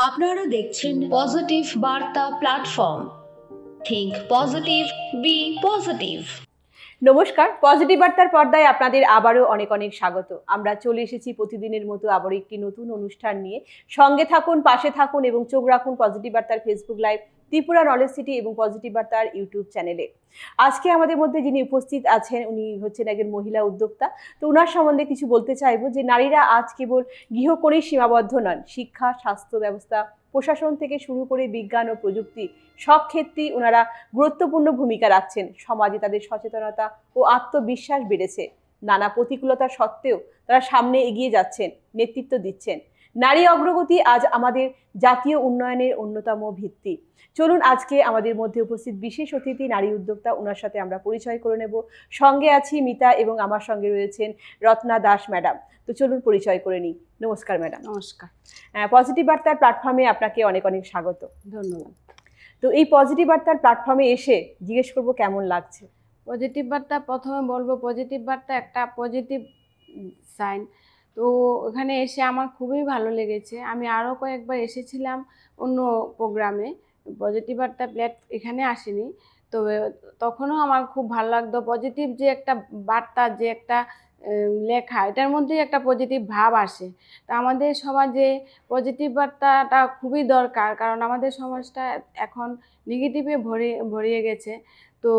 আপনারা দেখছেন পজিটিভ বার্তা platform. Think positive, be positive. নমস্কার, পজিটিভ বার্তার পর্দায় আপনাদের আবারও অনেক অনেক স্বাগত। আমরা চলে এসেছি প্রতিদিনের মতো আবারও একটি নতুন অনুষ্ঠান নিয়ে। সঙ্গে থাকুন, পাশে থাকুন এবং চোখ রাখুন পজিটিভ বার্তার Facebook live, Tripura knowledge city এবং পজিটিভ বার্তার ইউটিউব চ্যানেলে। আজকে আমাদের মধ্যে যিনি উপস্থিত আছেন উনি হচ্ছেন একজন মহিলা উদ্যোক্তা। তো ওনার সম্বন্ধে কিছু বলতে চাইবো যে নারীরা আজ কেবল গৃহকোণেই সীমাবদ্ধ নন। শিক্ষা, স্বাস্থ্য ব্যবস্থা, প্রশাসন থেকে শুরু করে বিজ্ঞান ও প্রযুক্তি সব ক্ষেত্রেই ওনারা গুরুত্বপূর্ণ ভূমিকা রাখছেন। সমাজে তাদের সচেতনতা ও আত্মবিশ্বাস বেড়েছে। নানা প্রতিকূলতা সত্ত্বেও তারা সামনে এগিয়ে যাচ্ছেন, নেতৃত্ব দিচ্ছেন। নারী অগ্রগতি আজ আমাদের জাতীয় উন্নয়নের অন্যতম ভিত্তি। চলুন আজকে আমাদের মধ্যে উপস্থিত বিশেষ অতিথি নারী উদ্যোক্তা, ওনার সাথে আমরা পরিচয় করে নেব। সঙ্গে আছি মিতা এবং আমার সঙ্গে রয়েছেন রত্না দাস ম্যাডাম। তো চলুন পরিচয় করে নিই। নমস্কার ম্যাডাম। নমস্কার। পজিটিভ বার্তার প্ল্যাটফর্মে আপনাকে অনেক অনেক স্বাগত। ধন্যবাদ। তো এই পজিটিভ বার্তার প্ল্যাটফর্মে এসে জিজ্ঞেস করবো কেমন লাগছে? পজিটিভ বার্তা, প্রথমে বলবো পজিটিভ বার্তা একটা পজিটিভ সাইন। তো এখানে এসে আমার খুবই ভালো লেগেছে। আমি আরও কয়েকবার এসেছিলাম অন্য প্রোগ্রামে, পজিটিভ বার্তা এখানে আসিনি, তবে তখনও আমার খুব ভালো লাগতো। পজিটিভ যে একটা বার্তা, যে একটা লেখা, এটার মধ্যেই একটা পজিটিভ ভাব আসে। তা আমাদের সমাজে পজিটিভ বার্তাটা খুবই দরকার, কারণ আমাদের সমাজটা এখন নেগেটিভে ভরিয়ে গেছে। তো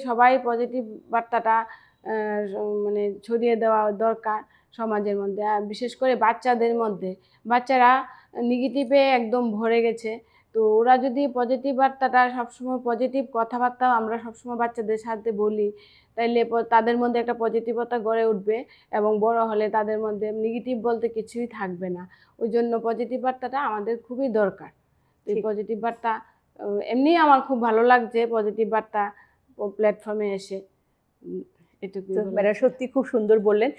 সবাই পজিটিভ বার্তাটা মানে ছড়িয়ে দেওয়া দরকার সমাজের মধ্যে, আর বিশেষ করে বাচ্চাদের মধ্যে। বাচ্চারা নেগেটিভে একদম ভরে গেছে। তো ওরা যদি পজিটিভ বার্তাটা সবসময়, পজিটিভ কথাবার্তা আমরা সবসময় বাচ্চাদের সাথে বলি, তাইলে তাদের মধ্যে একটা পজিটিভতা গড়ে উঠবে এবং বড় হলে তাদের মধ্যে নেগেটিভ বলতে কিছুই থাকবে না। ওই জন্য পজিটিভ বার্তাটা আমাদের খুবই দরকার। এই পজিটিভ বার্তা এমনি আমার খুব ভালো লাগছে পজিটিভ বার্তা প্ল্যাটফর্মে এসে। এটুকু ম্যাডাম সত্যি খুব সুন্দর বললেন,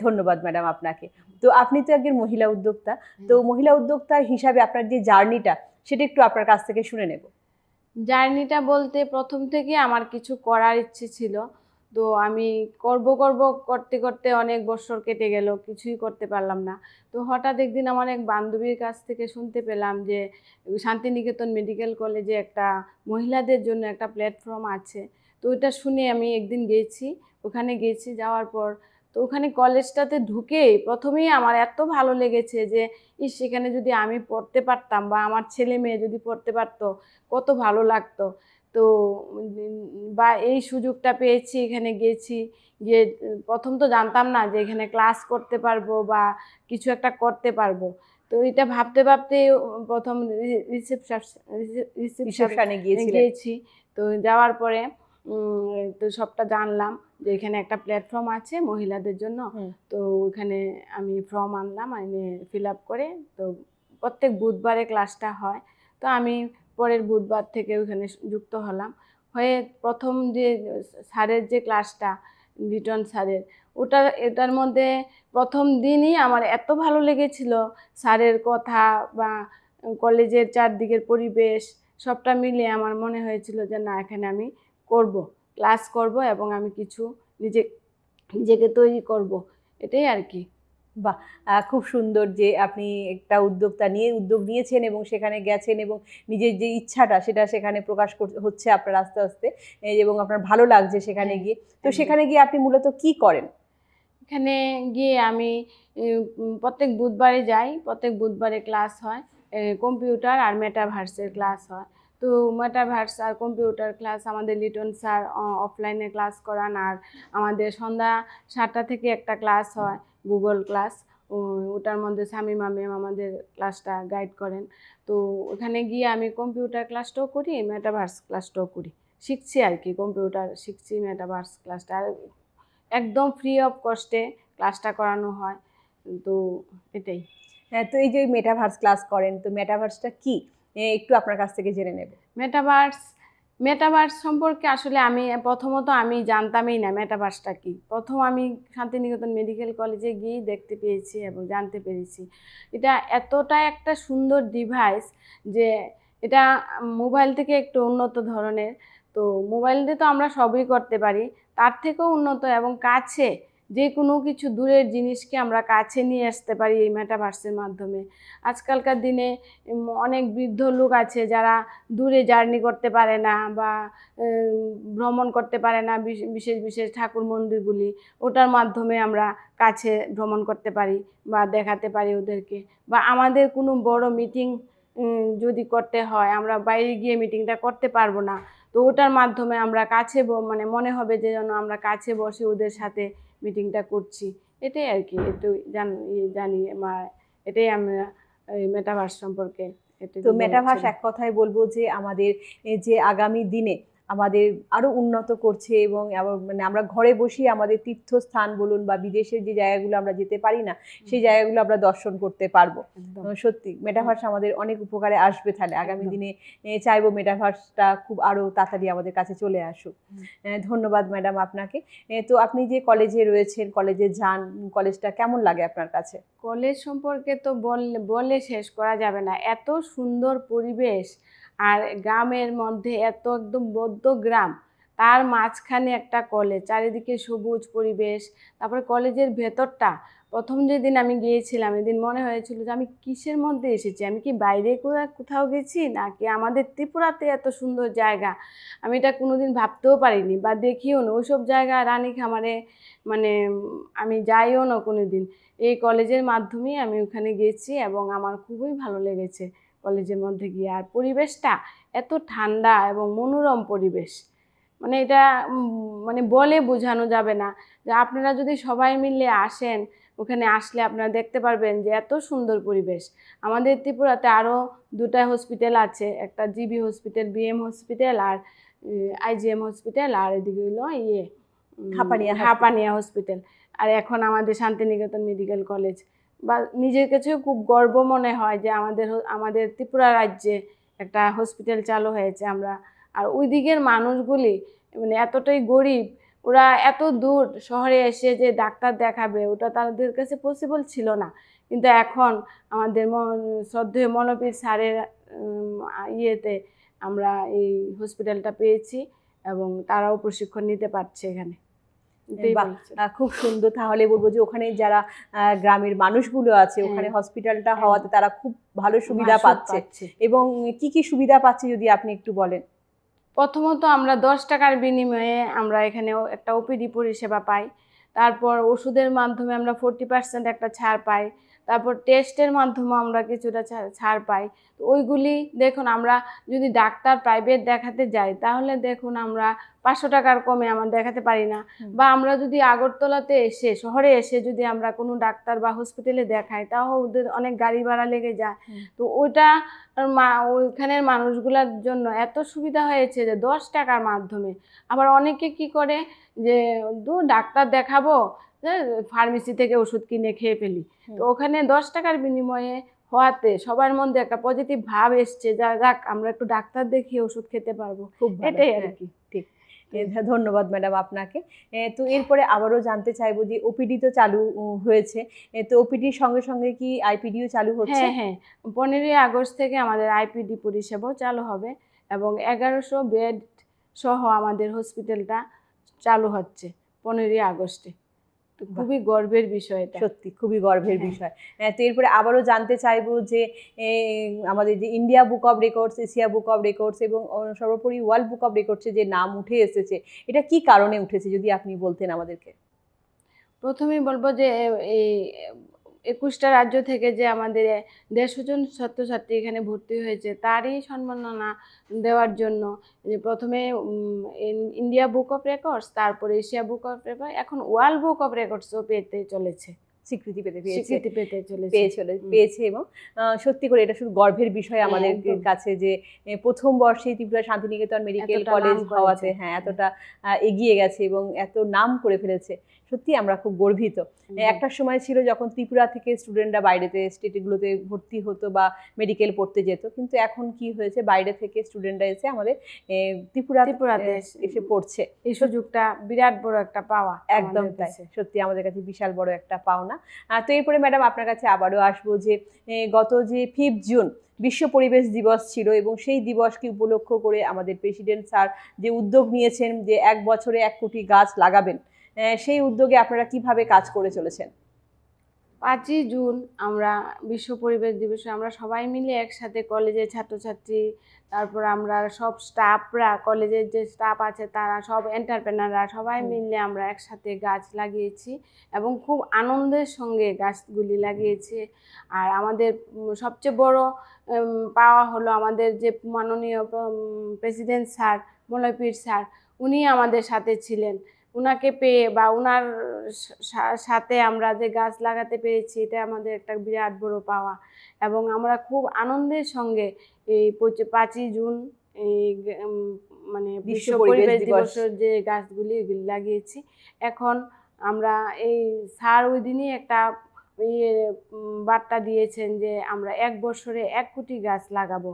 ধন্যবাদ ম্যাডাম আপনাকে। তো আপনি তো একজন মহিলা উদ্যোক্তা, তো মহিলা উদ্যোক্তা হিসাবে আপনার যে জার্নিটা সেটা একটু আপনার কাছ থেকে শুনে নেব। জার্নিটা বলতে প্রথম থেকে আমার কিছু করার ইচ্ছে ছিল। তো আমি করতে করতে অনেক বছর কেটে গেল, কিছুই করতে পারলাম না। তো হঠাৎ একদিন আমার এক বান্ধবীর কাছ থেকে শুনতে পেলাম যে শান্তিনিকেতন মেডিকেল কলেজে একটা মহিলাদের জন্য একটা প্ল্যাটফর্ম আছে। তো ওইটা শুনে আমি একদিন ওখানে গেছি। যাওয়ার পর তো ওখানে কলেজটাতে ঢুকেই প্রথমেই আমার এত ভালো লেগেছে যে সেখানে যদি আমি পড়তে পারতাম বা আমার ছেলে মেয়ে যদি পড়তে পারতো কত ভালো লাগতো। তো বা এই সুযোগটা পেয়েছি, এখানে গিয়ে প্রথম তো জানতাম না যে এখানে ক্লাস করতে পারবো বা কিছু একটা করতে পারবো। তো এটা ভাবতে ভাবতে প্রথম রিসেপশনে গিয়েছি। তো যাওয়ার পরে তো সবটা জানলাম যে এখানে একটা প্ল্যাটফর্ম আছে মহিলাদের জন্য। তো ওখানে আমি ফর্ম আনলাম, ফিল আপ করে। তো প্রত্যেক বুধবারে ক্লাসটা হয়। তো আমি পরের বুধবার থেকে ওখানে যুক্ত হলাম। হয়ে প্রথম যে স্যারের যে ক্লাসটা, লিটন স্যারের, এটার মধ্যে প্রথম দিনই আমার এত ভালো লেগেছিল। স্যারের কথা বা কলেজের চারদিকের পরিবেশ সবটা মিলিয়ে আমার মনে হয়েছিল যে না, এখানে আমি ক্লাস করব এবং আমি কিছু নিজেকে তৈরি করব, এটাই আর কি। বাহ, খুব সুন্দর যে আপনি একটা উদ্যোগ নিয়েছেন এবং সেখানে গেছেন এবং নিজের যে ইচ্ছাটা সেটা সেখানে প্রকাশ হচ্ছে আপনার আস্তে আস্তে, এবং আপনার ভালো লাগছে সেখানে গিয়ে। তো সেখানে গিয়ে আপনি মূলত কি করেন? এখানে গিয়ে আমি প্রত্যেক বুধবারে যাই। প্রত্যেক বুধবারে ক্লাস হয়, কম্পিউটার আর মেটাভার্সের ক্লাস হয়। তো মেটাভার্স আর কম্পিউটার ক্লাস আমাদের লিটন স্যার অফলাইনে ক্লাস করান, আর আমাদের সন্ধ্যা 7টা থেকে একটা ক্লাস হয়, গুগল ক্লাস। ওটার মধ্যে শামিমা ম্যাম আমাদের ক্লাসটা গাইড করেন। তো ওখানে গিয়ে আমি কম্পিউটার ক্লাসটাও করি, মেটাভার্স ক্লাসটাও করি, শিখছি আর কি। কম্পিউটার শিখছি, মেটাভার্স ক্লাসটা আর একদম ফ্রি অফ কস্টে ক্লাসটা করানো হয়। তো এটাই। হ্যাঁ, তো এই যে মেটাভার্স ক্লাস করেন, তো মেটাভার্সটা কি একটু আপনার কাছ থেকে জেনে নেব। মেটাভার্স সম্পর্কে আসলে আমি প্রথমত জানতামই না মেটাভার্সটা কি। প্রথম আমি শান্তিনিকেতন মেডিকেল কলেজে গিয়েই দেখতে পেয়েছি এবং জানতে পেরেছি এটা এতটা একটা সুন্দর ডিভাইস যে এটা মোবাইল থেকে একটু উন্নত ধরনের। তো মোবাইল দিয়ে তো আমরা সবই করতে পারি, তার থেকেও উন্নত এবং কাছে যে কোনো কিছু দূরের জিনিসকে আমরা কাছে নিয়ে আসতে পারি এই মেটাভার্সের মাধ্যমে। আজকালকার দিনে অনেক বৃদ্ধ লোক আছে যারা দূরে জার্নি করতে পারে না বা ভ্রমণ করতে পারে না বিশেষ বিশেষ ঠাকুর মন্দিরগুলি, ওটার মাধ্যমে আমরা কাছে ভ্রমণ করতে পারি বা দেখাতে পারি ওদেরকে। বা আমাদের কোনো বড় মিটিং যদি করতে হয়, আমরা বাইরে গিয়ে মিটিংটা করতে পারবো না, তো ওটার মাধ্যমে আমরা কাছে মানে মনে হবে যে যেন আমরা কাছে বসে ওদের সাথে মিটিংটা করছি। এটাই আর কি, একটু জানি এটাই আমরা এই মেটাভার্স সম্পর্কে। তো মেটাভার্স এক কথায় বলবো যে আমাদের যে আগামী দিনে আমাদের আরো উন্নত করছে এবং মানে আমরা ঘরে বসেই আমাদের তীর্থস্থান বলুন বা বিদেশের যে জায়গাগুলো আমরা যেতে পারি না সেই জায়গাগুলো আমরা দর্শন করতে পারবো। সত্যি মেটাভার্স আমাদের অনেক উপকারে আসবে। তাহলে আগামী দিনে চাইবো মেটাভার্সটা খুব আরো তাড়াতাড়ি আমাদের কাছে চলে আসুক। ধন্যবাদ ম্যাডাম আপনাকে। তো আপনি যে কলেজে রয়েছেন, কলেজে যান, কলেজটা কেমন লাগে আপনার কাছে? কলেজ সম্পর্কে তো বলে শেষ করা যাবে না। এত সুন্দর পরিবেশ, আর গ্রামের মধ্যে এত একদম বদ্ধ গ্রাম, তার মাঝখানে একটা কলেজ, চারিদিকে সবুজ পরিবেশ। তারপরে কলেজের ভেতরটা, প্রথম যেদিন আমি গিয়েছিলাম এদিন মনে হয়েছিল যে আমি কিসের মধ্যে এসেছি, আমি কি বাইরে কোথাও গেছি নাকি আমাদের ত্রিপুরাতে এত সুন্দর জায়গা। আমি এটা কোনোদিন ভাবতেও পারিনি বা দেখিও না। ওইসব জায়গা রানীখামারে মানে আমি যাইও না কোনোদিন। এই কলেজের মাধ্যমেই আমি ওখানে গেছি এবং আমার খুবই ভালো লেগেছে কলেজের মধ্যে গিয়ে। আর পরিবেশটা এত ঠান্ডা এবং মনোরম পরিবেশ, মানে এটা মানে বলে বোঝানো যাবে না। যে আপনারা যদি সবাই মিলে আসেন, ওখানে আসলে আপনারা দেখতে পারবেন যে এত সুন্দর পরিবেশ। আমাদের ত্রিপুরাতে আরও 2টা হসপিটাল আছে, একটা জিবি হসপিটাল, বিএম হসপিটাল আর আইজিএম হসপিটাল, আর এদিকে হলো হাঁপানিয়া হসপিটাল। আর এখন আমাদের শান্তিনিকেতন মেডিকেল কলেজ। বা নিজের কাছেও খুব গর্ব মনে হয় যে আমাদের ত্রিপুরা রাজ্যে একটা হসপিটাল চালু হয়েছে। আর ওই দিকের মানুষগুলি মানে এতটাই গরিব, ওরা এত দূর শহরে এসে যে ডাক্তার দেখাবে ওটা তাদের কাছে পসিবল ছিল না। কিন্তু এখন আমাদের শ্রদ্ধেয় মনোপীর স্যারের ইয়েতে আমরা এই হসপিটালটা পেয়েছি এবং তারাও প্রশিক্ষণ নিতে পারছে এখানে। খুব সুন্দর। তাহলে বলবো যে ওখানে যারা গ্রামের মানুষগুলো আছে ওখানে হসপিটালটা হওয়াতে তারা খুব ভালো সুবিধা পাচ্ছে। এবং কি কি সুবিধা পাচ্ছে যদি আপনি একটু বলেন? প্রথমত আমরা 10 টাকার বিনিময়ে আমরা এখানে একটা ওপিডি পরিষেবা পাই। তারপর ওষুধের মাধ্যমে আমরা 40% একটা ছাড় পাই। তারপর টেস্টের মাধ্যমে আমরা কিছুটা ছাড় পাই। তো ওইগুলি দেখুন, আমরা যদি ডাক্তার প্রাইভেট দেখাতে যাই তাহলে দেখুন আমরা 500 টাকার কমে আমরা দেখাতে পারি না। বা আমরা যদি আগরতলাতে এসে, শহরে এসে যদি আমরা কোনো ডাক্তার বা হসপিটালে দেখাই তাও ওদের অনেক গাড়ি ভাড়া লেগে যায়। তো ওইটা ওইখানের মানুষগুলোর জন্য এত সুবিধা হয়েছে যে 10 টাকার মাধ্যমে। আবার অনেকে কি করে যে ডাক্তার দেখাবো, ফার্মেসি থেকে ওষুধ কিনে খেয়ে ফেলি। তো ওখানে 10 টাকার বিনিময়ে হওয়াতে সবার মধ্যে একটা পজিটিভ ভাব এসছে, যাক আমরা একটু ডাক্তার দেখিয়ে ওষুধ খেতে পারবো। এটাই আর কি। ঠিক, ধন্যবাদ ম্যাডাম আপনাকে। তো এরপরে আবারও জানতে চাইবো যে ওপিডি তো চালু হয়েছে, তো ওপিডির সঙ্গে সঙ্গে কি আইপিডিও চালু হচ্ছে? হ্যাঁ, 15ই আগস্ট থেকে আমাদের আইপিডি পরিষেবাও চালু হবে এবং 1100 বেড সহ আমাদের হসপিটালটা চালু হচ্ছে 15ই আগস্টে। তো খুবই গর্বের বিষয় এটা। সত্যি খুবই গর্বের বিষয়। তো এরপরে আবারও জানতে চাইবো যে আমাদের যে India book of records, Asia book of records এবং সর্বোপরি ওয়ার্ল্ড বুক অফ রেকর্ডসে যে নাম উঠে এসেছে, এটা কি কারণে উঠেছে যদি আপনি বলতেন আমাদেরকে? প্রথমেই বলবো যে এই 21টা রাজ্য থেকে যে আমাদের 150 জন ছাত্রছাত্রী এখানে ভর্তি হয়েছে তারই সম্মাননা দেওয়ার জন্য যে প্রথমে ইন্ডিয়া বুক অফ রেকর্ডস, তারপরে এশিয়া বুক অফ রেকর্ড, এখন ওয়ার্ল্ড বুক অফ রেকর্ডসও পেতে চলেছে, স্বীকৃতি পেয়েছে। এবং সত্যি করে এটা শুধু গর্বের বিষয় আমাদের কাছে যে প্রথম বর্ষে ত্রিপুরা শান্তিনিকেতন মেডিকেল কলেজ হওয়াতে এতটা এগিয়ে গেছে এবং এত নাম করে ফেলেছে। সত্যি আমরা খুব গর্বিত। একটা সময় ছিল যখন ত্রিপুরা থেকে স্টুডেন্টরা বাইরেতে স্টেটগুলোতে ভর্তি হতো বা মেডিকেল পড়তে যেত, কিন্তু এখন কি হয়েছে, বাইরে থেকে স্টুডেন্টরা এসে আমাদের ত্রিপুরাতে এসে পড়ছে। এই সুযোগটা বিরাট বড় একটা পাওয়া। একদম তাই, সত্যি আমাদের কাছে বিশাল বড় একটা পাওনা। তো এরপরে ম্যাডাম আপনার কাছে আবারও আসবো যে গত যে 5 জুন বিশ্ব পরিবেশ দিবস ছিল এবং সেই দিবসকে উপলক্ষ করে আমাদের প্রেসিডেন্ট স্যার যে উদ্যোগ নিয়েছেন যে 1 বছরে 1 কোটি গাছ লাগাবেন, সেই উদ্যোগে আপনারা কিভাবে কাজ করে চলেছেন? 5ই জুন আমরা বিশ্ব পরিবেশ দিবসে আমরা সবাই মিলে একসাথে কলেজের ছাত্রছাত্রী, তারপর আমরা সব স্টাফরা, কলেজের যে স্টাফ আছে তারা সব এন্টারপ্রেনাররা সবাই মিলে আমরা একসাথে গাছ লাগিয়েছি এবং খুব আনন্দের সঙ্গে গাছগুলি লাগিয়েছি। আর আমাদের সবচেয়ে বড় পাওয়া হলো আমাদের যে মাননীয় প্রেসিডেন্ট স্যার মলয়পীর স্যার, উনি আমাদের সাথে ছিলেন। ওনাকে পেয়ে বা ওনার সাথে আমরা যে গাছ লাগাতে পেরেছি, এটা আমাদের একটা বিরাট বড় পাওয়া। এবং আমরা খুব আনন্দের সঙ্গে এই 5ই জুন এই মানে বিশ্ব পরিবেশ দিবসের যে গাছগুলি এগুলি লাগিয়েছি। এখন আমরা এই স্যার ওই দিনই একটা বার্তা দিয়েছেন যে আমরা 1 বছরে 1 কোটি গাছ লাগাবো।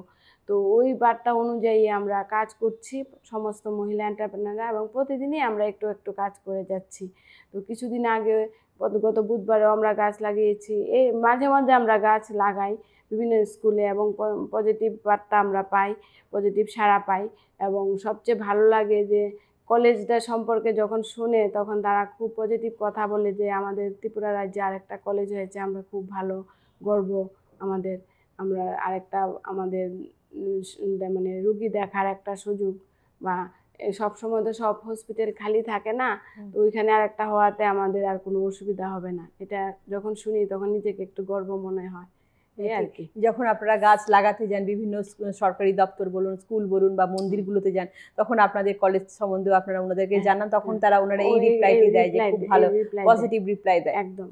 তো ওই বার্তা অনুযায়ী আমরা কাজ করছি সমস্ত মহিলা এন্টারপ্রেনাররা, এবং প্রতিদিনই আমরা একটু একটু কাজ করে যাচ্ছি। তো কিছুদিন আগে গত বুধবারেও আমরা গাছ লাগিয়েছি। এই মাঝে মাঝে আমরা গাছ লাগাই বিভিন্ন স্কুলে, এবং পজিটিভ বার্তা আমরা পাই, পজিটিভ সাড়া পাই। এবং সবচেয়ে ভালো লাগে যে কলেজটা সম্পর্কে যখন শুনে তখন তারা খুব পজিটিভ কথা বলে যে আমাদের ত্রিপুরা রাজ্যে আরেকটা কলেজ হয়েছে, আমরা খুব ভালো গর্ব আমাদের। আমরা আরেকটা আমাদের মানে রুগী দেখার একটা সুযোগ, বা সবসময় তো সব হসপিটাল খালি থাকে না, তো ওইখানে আরেকটা হওয়াতে আমাদের আর কোনো অসুবিধা হবে না। এটা যখন শুনি তখন নিজেকে একটু গর্ব মনে হয়, এই আর কি। যখন আপনারা গাছ লাগাতে যান বিভিন্ন সরকারি দপ্তর বলুন, স্কুল বলুন বা মন্দিরগুলোতে যান, তখন আপনাদের কলেজ সম্বন্ধেও আপনারা ওনাদেরকে জানান, তখন তারা ওনারা এই রিপ্লাইটি দেয় যে খুব ভালো পজিটিভ রিপ্লাই দেয়। একদম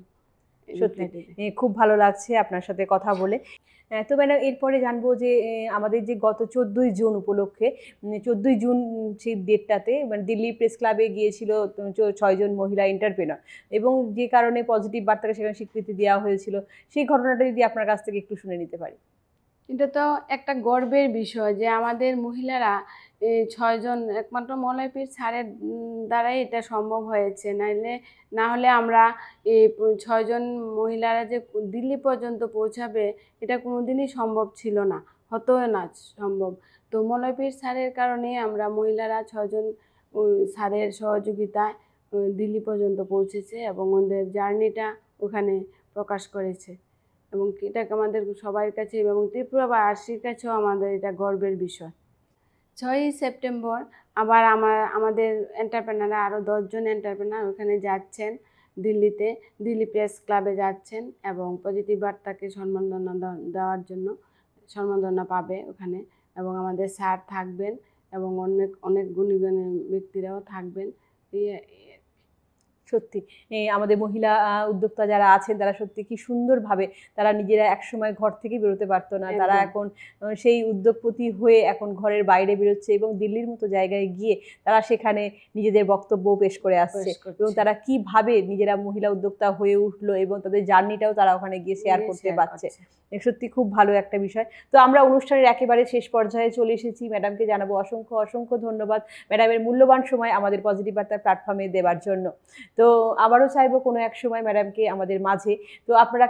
সত্যি খুব ভালো লাগছে আপনার সাথে কথা বলে। তো ম্যাডাম, এরপরে জানবো যে আমাদের যে গত 14ই জুন উপলক্ষে 14ই জুন সেই ডেটটাতে মানে দিল্লি প্রেস ক্লাবে গিয়েছিল 6 জন মহিলা এন্টারপ্রেনার, এবং যে কারণে পজিটিভ বার্তাকে সেখানে স্বীকৃতি দেওয়া হয়েছিল, সেই ঘটনাটা যদি আপনার কাছ থেকে একটু শুনে নিতে পারি। এটা তো একটা গর্বের বিষয় যে আমাদের মহিলারা এই 6 জন, একমাত্র মলয়পীর স্যারের দ্বারাই এটা সম্ভব হয়েছে। না হলে আমরা এই 6 জন মহিলারা যে দিল্লি পর্যন্ত পৌঁছাবে এটা কোনোদিনই সম্ভব ছিল না, হতো না সম্ভব। তো মলয়পীর স্যারের কারণে আমরা মহিলারা 6 জন স্যারের সহযোগিতায় দিল্লি পর্যন্ত পৌঁছেছে, এবং ওদের জার্নিটা ওখানে প্রকাশ করেছে। এবং এটাকে আমাদের সবার কাছে এবং ত্রিপুরাবাসীর কাছেও আমাদের এটা গর্বের বিষয়। 6ই সেপ্টেম্বর আবার আমাদের এন্টারপ্রেনাররা আরও 10 জন এন্টারপ্রেনার ওখানে যাচ্ছেন দিল্লিতে, দিল্লি প্রেস ক্লাবে যাচ্ছেন, এবং পজিটিভ বার্তাকে সম্মাননা দেওয়ার জন্য সম্মাননা পাবে ওখানে। এবং আমাদের স্যার থাকবেন এবং অনেক গুণীজনী ব্যক্তিরাও থাকবেন। সত্যি আমাদের মহিলা উদ্যোক্তা যারা আছেন তারা সত্যি কি সুন্দরভাবে তারা নিজেরা একসময় ঘর থেকে বেরোতে পারতো না, তারা এখন সেই উদ্যোগপতি হয়ে এখন ঘরের বাইরে বেরোচ্ছে, এবং দিল্লির মতো জায়গায় গিয়ে তারা সেখানে নিজেদের বক্তব্য পেশ করে আসছে, এবং তারা কিভাবে নিজেরা মহিলা উদ্যোক্তা হয়ে উঠলো এবং তাদের জার্নিটাও তারা ওখানে গিয়ে শেয়ার করতে পারছে। সত্যি খুব ভালো একটা বিষয়। তো আমরা অনুষ্ঠানের একেবারে শেষ পর্যায়ে চলে এসেছি। ম্যাডামকে জানাবো অসংখ্য অসংখ্য ধন্যবাদ ম্যাডামের মূল্যবান সময় আমাদের পজিটিভ বার্তার প্ল্যাটফর্মে দেওয়ার জন্য। তো আবারও চাইবো কোনো এক সময় ম্যাডামকে আমাদের মাঝে। তো আপনারা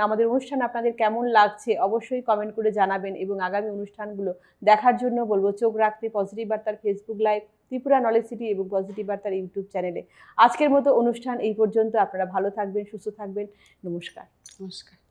আমাদের অনুষ্ঠান আপনাদের কেমন লাগছে অবশ্যই কমেন্ট করে জানাবেন, এবং আগামী অনুষ্ঠানগুলো দেখার জন্য বলবো চোখ রাখতে পজিটিভ বার্তার Facebook live, Tripura knowledge city এবং পজিটিভ বার্তার ইউটিউব চ্যানেলে। আজকের মতো অনুষ্ঠান এই পর্যন্ত। আপনারা ভালো থাকবেন, সুস্থ থাকবেন। নমস্কার। নমস্কার।